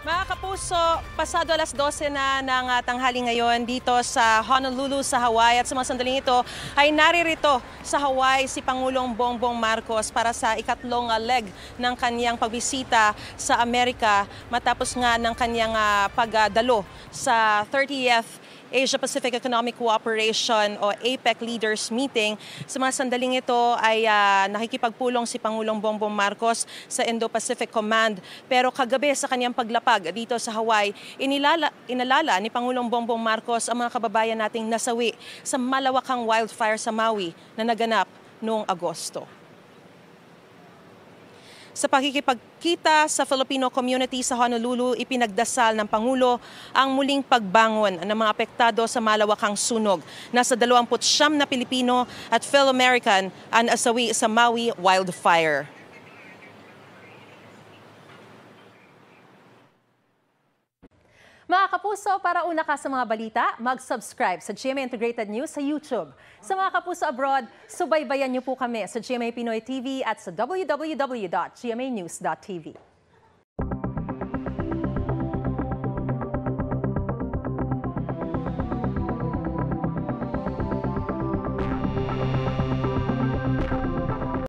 Mga kapuso, pasado alas 12 na ng tanghali ngayon dito sa Honolulu sa Hawaii at sa mga sandaling ito ay naririto sa Hawaii si Pangulong Bongbong Marcos para sa ikatlong leg ng kanyang pagbisita sa Amerika matapos nga ng kanyang pagdalo sa 30th Asia-Pacific Economic Cooperation o APEC Leaders Meeting. Sa mga sandaling ito ay nakikipagpulong si Pangulong Bongbong Marcos sa Indo-Pacific Command. Pero kagabi sa kanyang paglapag dito sa Hawaii, inalala ni Pangulong Bongbong Marcos ang mga kababayan nating nasawi sa malawakang wildfire sa Maui na naganap noong Agosto. Sa pakikipagkita sa Filipino community sa Honolulu, ipinagdasal ng Pangulo ang muling pagbangon ng mga apektado sa malawakang sunog. Nasa 29 na Pilipino at Phil-American ang nasawi sa Maui wildfire. Mga kapuso, para una ka sa mga balita, mag-subscribe sa GMA Integrated News sa YouTube. Sa mga kapuso abroad, subaybayan niyo po kami sa GMA Pinoy TV at sa www.gmanews.tv.